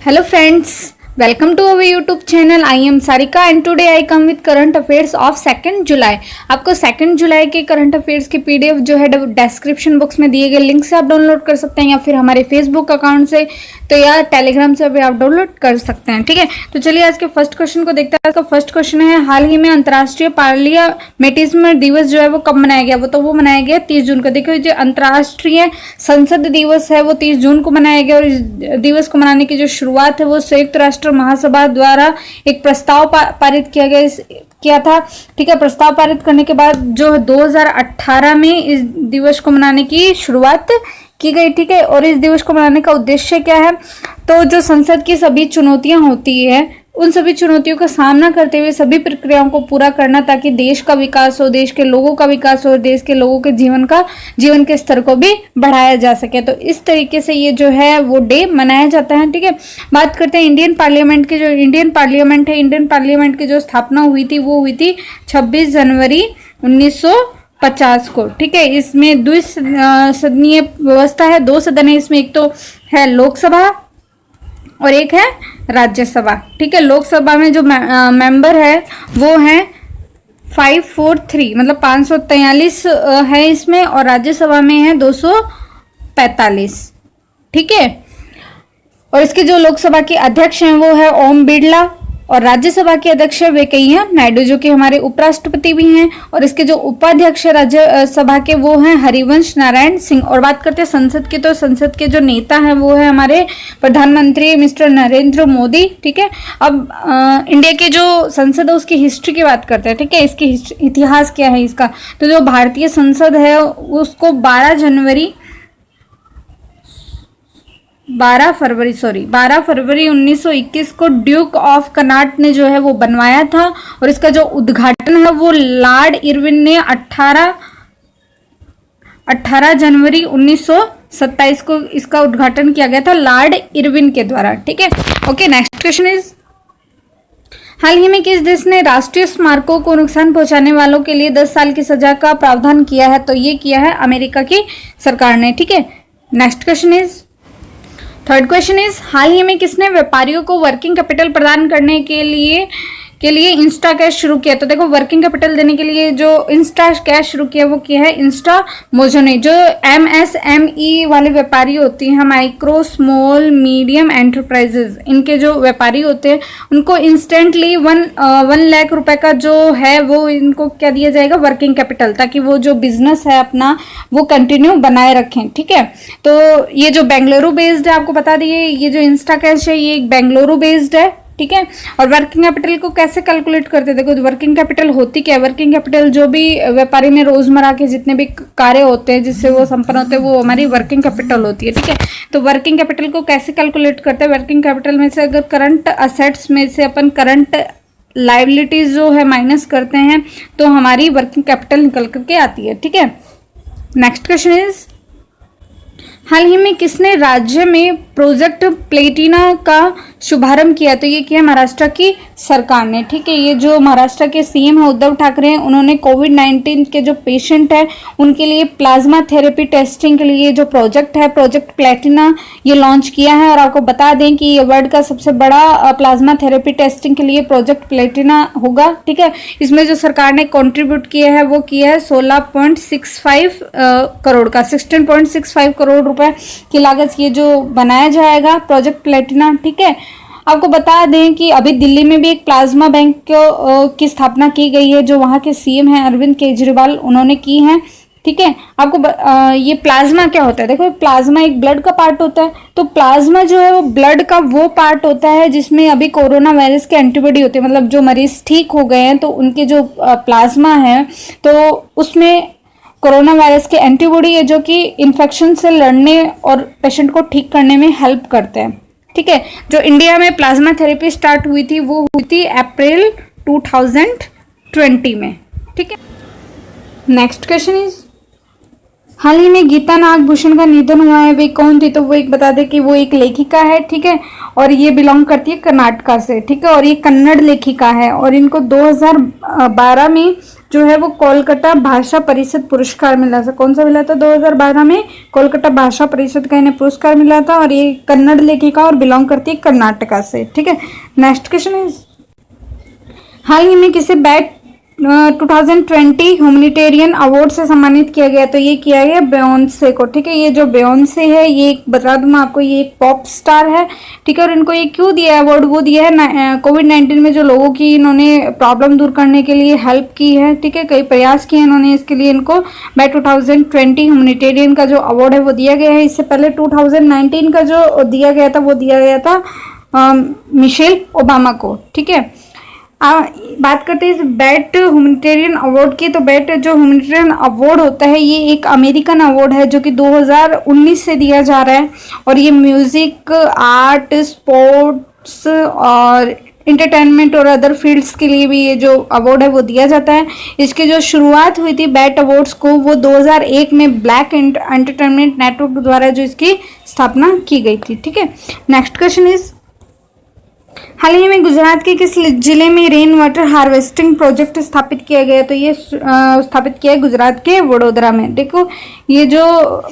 Hello friends, welcome to our YouTube channel. I am Sarika and today I come with current affairs of 2nd जुलाई। आपको 2nd जुलाई के current affairs की PDF जो है description box में दिए गए link से आप डाउनलोड कर सकते हैं या फिर हमारे फेसबुक अकाउंट से तो या टेलीग्राम से भी आप डाउनलोड कर सकते हैं। ठीक है, तो चलिए आज के फर्स्ट क्वेश्चन को देखते हैं। आज का फर्स्ट क्वेश्चन है, हाल ही में अंतर्राष्ट्रीय पार्लियामेंटिज्म दिवस जो है वो कब मनाया गया? वो मनाया गया 30 जून को। देखो जो अंतर्राष्ट्रीय संसद दिवस है वो 30 जून को मनाया गया और इस दिवस को मनाने की जो शुरुआत है वो संयुक्त राष्ट्र महासभा द्वारा एक प्रस्ताव पारित किया था। ठीक है, प्रस्ताव पारित करने के बाद जो 2018 में इस दिवस को मनाने की शुरुआत की गई। ठीक है, और इस दिवस को मनाने का उद्देश्य क्या है? तो जो संसद की सभी चुनौतियां होती है उन सभी चुनौतियों का सामना करते हुए सभी प्रक्रियाओं को पूरा करना ताकि देश का विकास हो, देश के लोगों का विकास हो, देश के लोगों के जीवन के स्तर को भी बढ़ाया जा सके। तो इस तरीके से ये जो है वो डे मनाया जाता है। ठीक है, बात करते हैं इंडियन पार्लियामेंट की। जो इंडियन पार्लियामेंट है, इंडियन पार्लियामेंट की जो स्थापना हुई थी वो हुई थी 26 जनवरी 1950 को। ठीक है, इसमें द्विसदनीय व्यवस्था है, 2 सदन है इसमें, एक तो है लोकसभा और एक है राज्यसभा। ठीक है, लोकसभा में जो मेंबर है वो है 543 मतलब 543 है इसमें, और राज्यसभा में है 245। ठीक है, और इसके जो लोकसभा के अध्यक्ष हैं वो है ओम बिरला और राज्यसभा के अध्यक्ष वेंकैया नायडू जो कि हमारे उपराष्ट्रपति भी हैं, और इसके जो उपाध्यक्ष राज्यसभा के वो हैं हरिवंश नारायण सिंह। और बात करते हैं संसद की, तो संसद के जो नेता हैं वो है हमारे प्रधानमंत्री मिस्टर नरेंद्र मोदी। ठीक है, अब इंडिया के जो संसद है उसकी हिस्ट्री की बात करते हैं। ठीक है, इसकी इतिहास क्या है इसका? तो जो भारतीय संसद है उसको 12 फरवरी 1921 को ड्यूक ऑफ कनाट ने जो है वो बनवाया था, और इसका जो उद्घाटन है वो लॉर्ड इरविन ने 18 जनवरी 1927 को इसका उद्घाटन किया गया था लॉर्ड इरविन के द्वारा। ठीक है, ओके, नेक्स्ट क्वेश्चन इज, हाल ही में किस देश ने राष्ट्रीय स्मारकों को नुकसान पहुंचाने वालों के लिए 10 साल की सजा का प्रावधान किया है? तो ये किया है अमेरिका की सरकार ने। ठीक है, next question is, third question is, हाल ही में किसने व्यापारियों को वर्किंग कैपिटल प्रदान करने के लिए इंस्टा कैश शुरू किया? तो देखो वर्किंग कैपिटल देने के लिए जो इंस्टा कैश शुरू किया वो किया है इंस्टा मोजो ने। जो MSME वाले व्यापारी होती हैं, माइक्रो स्मॉल मीडियम एंटरप्राइजेज, इनके जो व्यापारी होते हैं उनको इंस्टेंटली 1 लाख रुपए का जो है वो इनको क्या दिया जाएगा? वर्किंग कैपिटल, ताकि वो जो बिजनेस है अपना वो कंटिन्यू बनाए रखें। ठीक है, तो ये जो बेंगलुरु बेस्ड है, आपको बता दिए ये जो इंस्टा कैश है ये बेंगलुरु बेस्ड है। ठीक है, और वर्किंग कैपिटल को कैसे कैलकुलेट करते हैं? देखो वर्किंग कैपिटल होती क्या है? वर्किंग कैपिटल जो भी व्यापारी में रोजमर्रा के जितने भी कार्य होते हैं जिससे वो संपन्न होते हैं वो हमारी वर्किंग कैपिटल होती है। ठीक है, तो वर्किंग कैपिटल को कैसे कैलकुलेट करते हैं? वर्किंग कैपिटल में से अगर करंट असेट्स में से अपन करंट लायबिलिटीज जो है माइनस करते हैं तो हमारी वर्किंग कैपिटल निकल करके आती है। ठीक है, नेक्स्ट क्वेश्चन इज, हाल ही में किसने राज्य में प्रोजेक्ट प्लेटिना का शुभारंभ किया? तो ये किया महाराष्ट्र की सरकार ने। ठीक है, ये जो महाराष्ट्र के सीएम है उद्धव ठाकरे हैं, उन्होंने कोविड-19 के जो पेशेंट है उनके लिए प्लाज्मा थेरेपी टेस्टिंग के लिए जो प्रोजेक्ट है प्रोजेक्ट प्लेटिना ये लॉन्च किया है। और आपको बता दें कि ये वर्ल्ड का सबसे बड़ा प्लाज्मा थेरेपी टेस्टिंग के लिए प्रोजेक्ट प्लेटिना होगा। ठीक है, इसमें जो सरकार ने कॉन्ट्रीब्यूट किया है वो किया है 16.65 करोड़ का, 16.65 करोड़ रुपए की लागत ये जो बनाया जाएगा प्रोजेक्ट प्लेटिना। ठीक है, आपको बता दें कि अभी दिल्ली में भी एक प्लाज्मा बैंक की स्थापना की गई है जो वहाँ के सीएम हैं अरविंद केजरीवाल उन्होंने की है। ठीक है, आपको ये प्लाज्मा क्या होता है? देखो प्लाज्मा एक ब्लड का पार्ट होता है, तो प्लाज्मा जो है वो ब्लड का वो पार्ट होता है जिसमें अभी कोरोना वायरस के एंटीबॉडी होते हैं, मतलब जो मरीज ठीक हो गए हैं तो उनके जो प्लाज्मा है तो उसमें कोरोना वायरस के एंटीबॉडी है जो कि इन्फेक्शन से लड़ने और पेशेंट को ठीक करने में हेल्प करते हैं। ठीक है, जो इंडिया में प्लाज्मा थेरेपी स्टार्ट हुई थी वो हुई थी अप्रैल 2020 में। ठीक है, नेक्स्ट क्वेश्चन इज, हाल ही में गीता नागभूषण का निधन हुआ है, वे कौन थी? तो वो एक बता दें कि वो एक लेखिका है। ठीक है, और ये बिलोंग करती है कर्नाटका से। ठीक है, और ये कन्नड़ लेखिका है और इनको 2012 में जो है वो कोलकाता भाषा परिषद पुरस्कार मिला था। कौन सा मिला था? 2012 में कोलकाता भाषा परिषद का इन्हें पुरस्कार मिला था, और ये कन्नड़ लेखिका और बिलोंग करती है कर्नाटका से। ठीक है, नेक्स्ट क्वेश्चन इज, हाल ही में किसे बैट 2020 ह्यूमैनिटेरियन अवार्ड से सम्मानित किया गया? तो ये किया गया बेयोंसे को। ठीक है, ये जो बेयोंसे है, ये बता दूं मैं आपको, ये एक पॉप स्टार है। ठीक है, और इनको ये क्यों दिया अवार्ड? वो दिया है कोविड-19 में जो लोगों की इन्होंने प्रॉब्लम दूर करने के लिए हेल्प की है। ठीक है, कई प्रयास किए इन्होंने, इसके लिए इनको बैट 2020 ह्यूमैनिटेरियन का जो अवार्ड है वो दिया गया है। इससे पहले 2019 का जो दिया गया था वो दिया गया था मिशेल ओबामा को। ठीक है, बात करते हैं इस बैट ह्यूमैनिटेरियन अवार्ड की। तो बैट जो ह्यूमैनिटेरियन अवार्ड होता है, ये एक अमेरिकन अवार्ड है जो कि 2019 से दिया जा रहा है, और ये म्यूजिक, आर्ट, स्पोर्ट्स और इंटरटेनमेंट और अदर फील्ड्स के लिए भी ये जो अवार्ड है वो दिया जाता है। इसकी जो शुरुआत हुई थी बैट अवार्ड्स को, वो 2001 में ब्लैक एंटरटेनमेंट नेटवर्क द्वारा जो इसकी स्थापना की गई थी। ठीक है, नेक्स्ट क्वेश्चन इज, हाल ही में गुजरात के किस जिले में रेन वाटर हार्वेस्टिंग प्रोजेक्ट स्थापित किया गया? तो ये स्थापित किया है गुजरात के वडोदरा में। देखो, ये जो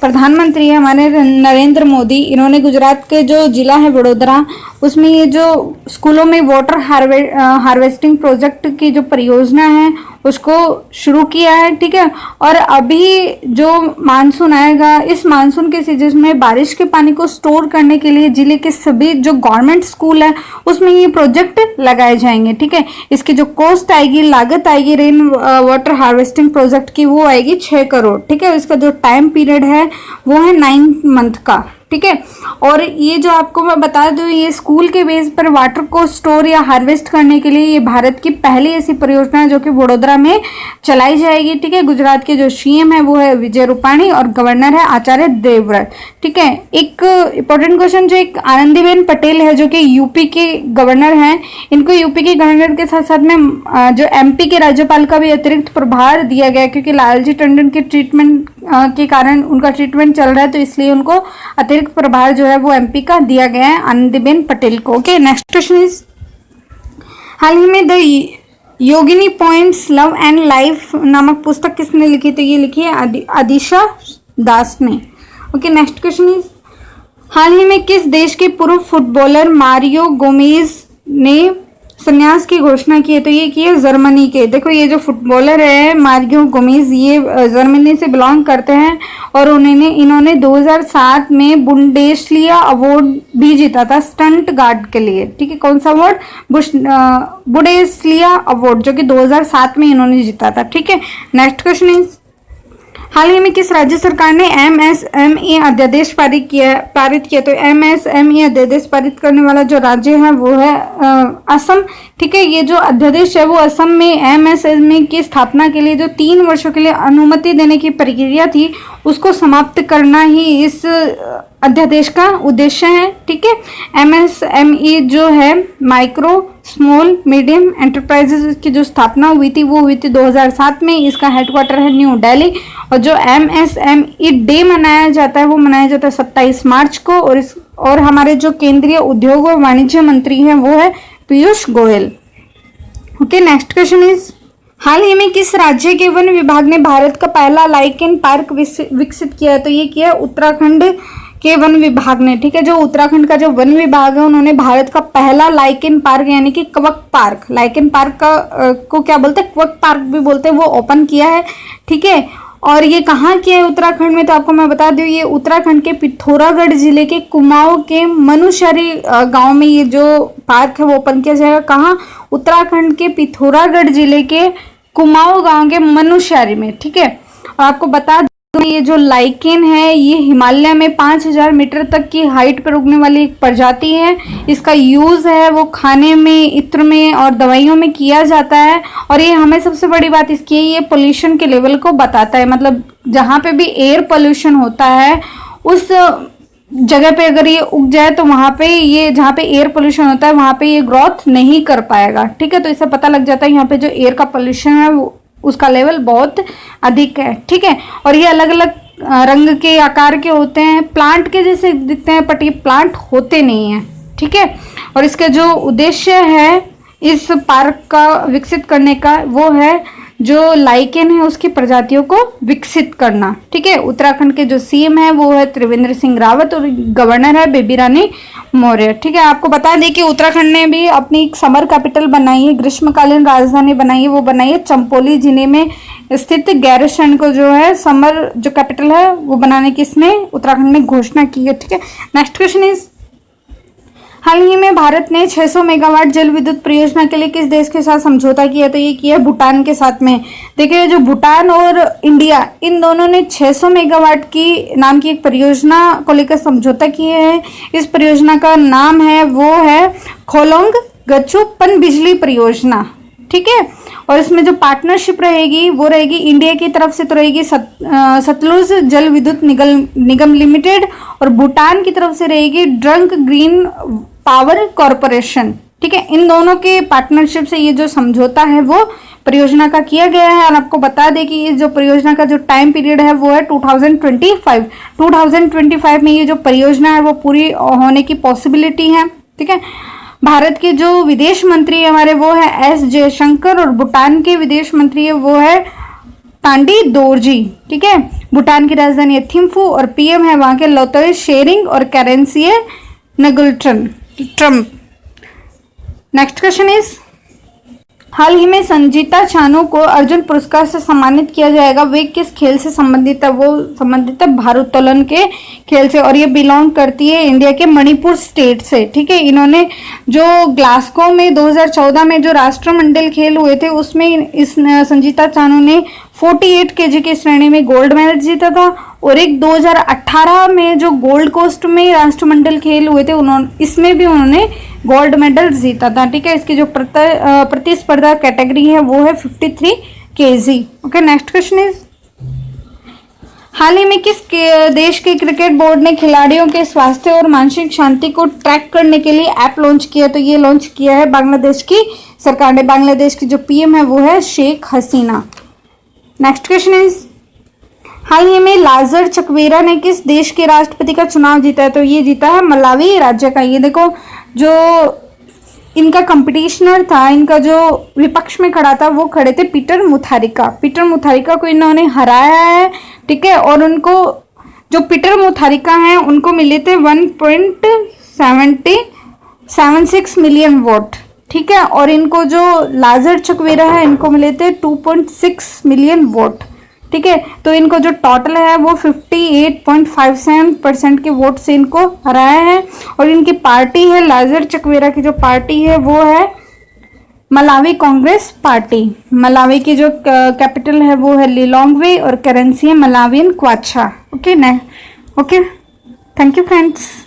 प्रधानमंत्री है हमारे नरेंद्र मोदी, इन्होंने गुजरात के जो जिला है वडोदरा, उसमें ये जो स्कूलों में वाटर हार्वेस्टिंग प्रोजेक्ट की जो परियोजना है उसको शुरू किया है। ठीक है, और अभी जो मानसून आएगा, इस मानसून के सीजन में बारिश के पानी को स्टोर करने के लिए जिले के सभी जो गवर्नमेंट स्कूल है उसमें ये प्रोजेक्ट लगाए जाएंगे। ठीक है, इसकी जो कॉस्ट आएगी, लागत आएगी रेन वाटर हार्वेस्टिंग प्रोजेक्ट की, वो आएगी 6 करोड़। ठीक है, इसका जो टाइम पीरियड है वो है 9 मंथ का। ठीक है, और ये जो आपको मैं बता दूं, ये स्कूल के बेस पर वाटर को स्टोर या हार्वेस्ट करने के लिए ये भारत की पहली ऐसी परियोजना है जो कि वडोदरा में चलाई जाएगी। ठीक है, गुजरात के जो सीएम है वो है विजय रूपाणी और गवर्नर है आचार्य देवव्रत। ठीक है, एक इंपॉर्टेंट क्वेश्चन, जो एक आनंदीबेन पटेल है जो कि यूपी के गवर्नर हैं, इनको यूपी के गवर्नर के साथ साथ में जो एमपी के राज्यपाल का भी अतिरिक्त प्रभार दिया गया, क्योंकि लालजी टंडन के ट्रीटमेंट के कारण उनका ट्रीटमेंट चल रहा है, तो इसलिए उनको अतिरिक्त प्रभार जो है वो एमपी का दिया गया है आनंदीबेन पटेल को। ओके, नेक्स्ट क्वेश्चन इज, हाल ही में the Yogini points love and life नामक पुस्तक किसने लिखी? तो ये लिखी है आदिशा दास ने। ओके, नेक्स्ट क्वेश्चन इज, हाल ही में किस देश के पूर्व फुटबॉलर मारियो गोमेज ने संन्यास की घोषणा की है? तो ये की है जर्मनी के। देखो, ये जो फुटबॉलर है मारियो गोमेज, ये जर्मनी से बिलोंग करते हैं, और इन्होंने 2007 में बुंडेसलिगा अवार्ड भी जीता था स्टंट गार्ड के लिए। ठीक है, कौन सा अवार्ड? बुंडेसलिगा अवार्ड, जो कि 2007 में इन्होंने जीता था। ठीक है, नेक्स्ट क्वेश्चन इज, हाल ही में किस राज्य सरकार ने एमएसएमई अध्यादेश पारित किया? तो एमएसएमई अध्यादेश पारित करने वाला जो राज्य है वो है असम। ठीक है, ये जो अध्यादेश है वो असम में एमएसएमई की स्थापना के लिए जो 3 वर्षों के लिए अनुमति देने की प्रक्रिया थी उसको समाप्त करना ही इस अध्यादेश का उद्देश्य है। ठीक है, एमएसएमई जो है माइक्रो स्मॉल मीडियम एंटरप्राइजेस की जो स्थापना हुई थी वो हुई थी 2007 में। इसका हेडक्वार्टर है न्यू दिल्ली, और जो एमएसएमई डे मनाया जाता है वो मनाया जाता है 27 मार्च को, और हमारे जो केंद्रीय उद्योग और वाणिज्य मंत्री हैं वो है Piyush Goyal. Okay, next question is, हाल ही में किस राज्य के वन विभाग ने भारत का पहला लाइकेन पार्क विकसित किया है? तो ये किया उत्तराखंड के वन विभाग ने। ठीक है, जो उत्तराखंड का जो वन विभाग है उन्होंने भारत का पहला लाइकेन पार्क यानी कि कवक पार्क, लाइकेन पार्क का को क्या बोलते हैं, कवक पार्क भी बोलते हैं, वो ओपन किया है। ठीक है, और ये कहाँ किया है उत्तराखंड में? तो आपको मैं बता दूं, ये उत्तराखंड के पिथौरागढ़ जिले के कुमाऊं के मनुशहरी गांव में ये जो पार्क है वो ओपन किया जाएगा। कहाँ? उत्तराखंड के पिथौरागढ़ जिले के कुमाऊं गांव के मनुशहरी में। ठीक है, और आपको बता ये जो लाइकेन है ये हिमालय में 5000 मीटर तक की हाइट पर उगने वाली एक प्रजाति है। इसका यूज है वो खाने में, इत्र में और दवाइयों में किया जाता है। और ये हमें सबसे बड़ी बात इसकी है, ये पोल्यूशन के लेवल को बताता है। मतलब जहाँ पे भी एयर पोल्यूशन होता है उस जगह पे अगर ये उग जाए तो वहां पे ये, जहाँ पे एयर पोल्यूशन होता है वहां पे ये ग्रोथ नहीं कर पाएगा। ठीक है, तो इससे पता लग जाता है यहाँ पे जो एयर का पोल्यूशन है वो उसका लेवल बहुत अधिक है। ठीक है, और ये अलग अलग रंग के, आकार के होते हैं, प्लांट के जैसे दिखते हैं बट ये प्लांट होते नहीं हैं। ठीक है, और इसका जो उद्देश्य है इस पार्क का विकसित करने का वो है जो लाइकेन है उसकी प्रजातियों को विकसित करना। ठीक है, उत्तराखंड के जो सीएम है वो है त्रिवेंद्र सिंह रावत और गवर्नर है बेबी रानी मौर्य। ठीक है, आपको बता दें कि उत्तराखंड ने भी अपनी एक समर कैपिटल बनाई है, ग्रीष्मकालीन राजधानी बनाई है, वो बनाई है चंपोली जिले में स्थित गैरसैंण को जो है समर जो कैपिटल है वो बनाने की इसने उत्तराखंड ने घोषणा की है। ठीक है, नेक्स्ट क्वेश्चन इज, हाल ही में भारत ने 600 मेगावाट जल विद्युत परियोजना के लिए किस देश के साथ समझौता किया? तो ये किया भूटान के साथ में। देखिए, जो भूटान और इंडिया इन दोनों ने 600 मेगावाट की नाम की एक परियोजना को लेकर समझौता किए हैं। इस परियोजना का नाम है वो है खोलोंग गच्चू पनबिजली परियोजना। ठीक है, और इसमें जो पार्टनरशिप रहेगी वो रहेगी इंडिया की तरफ से तो रहेगी सतलुज जल विद्युत निगम लिमिटेड, और भूटान की तरफ से रहेगी ड्रंक ग्रीन पावर कॉरपोरेशन। ठीक है, इन दोनों के पार्टनरशिप से ये जो समझौता है वो परियोजना का किया गया है। और आपको बता दें कि इस जो परियोजना का जो टाइम पीरियड है वो है 2025 में ये जो परियोजना है वो पूरी होने की पॉसिबिलिटी है। ठीक है, भारत के जो विदेश मंत्री हमारे वो है एस जयशंकर, और भूटान के विदेश मंत्री है वो है तांडी दोरजी। ठीक है, भूटान की राजधानी है थिम्फू और पीएम है वहां के लोतोय शेरिंग और करेंसिए ट्रम्प। नेक्स्ट क्वेश्चन इज, हाल ही में संजीता चानू को अर्जुन पुरस्कार से सम्मानित किया जाएगा। वे किस खेल से संबंधित है? वो संबंधित है भारोत्तोलन के खेल से, और ये बिलोंग करती है इंडिया के मणिपुर स्टेट से। ठीक है, इन्होंने जो ग्लासगो में 2014 में जो राष्ट्रमंडल खेल हुए थे उसमें इस संजीता चानू ने 48 केजी की श्रेणी में गोल्ड मेडल जीता था, और एक 2018 में जो गोल्ड कोस्ट में राष्ट्रमंडल खेल हुए थे इसमें भी उन्होंने गोल्ड मेडल जीता था। ठीक है, इसकी जो प्रतिस्पर्धा कैटेगरी है वो है 53 KG. Okay, next question is, हाल ही में किस देश के क्रिकेट बोर्ड ने खिलाड़ियों के स्वास्थ्य और मानसिक शांति को ट्रैक करने के लिए ऐप लॉन्च किया? तो ये लॉन्च किया है बांग्लादेश की सरकार ने। बांग्लादेश की जो पीएम है वो है Sheikh Hasina. Next question is, हाल ही में लाजर चकवेरा ने किस देश के राष्ट्रपति का चुनाव जीता है? तो ये जीता है मलावी राज्य का। ये देखो, जो इनका कंपटीशनर था, इनका जो विपक्ष में खड़ा था वो खड़े थे पीटर मुथारिका को इन्होंने हराया है। ठीक है, और उनको जो पीटर मुथारिका हैं उनको मिले थे 1.76 मिलियन वोट। ठीक है, और इनको जो लाजर चकवेरा है इनको मिले थे 2.6 मिलियन वोट। ठीक है, तो इनको जो टोटल है वो 58.57% के वोट से इनको हराया है। और इनकी पार्टी है, लाजर चकवेरा की जो पार्टी है वो है मलावी कांग्रेस पार्टी। मलावी की जो कैपिटल है वो है लिलोंगवे और करेंसी है Malawian kwacha. Okay, thank you friends.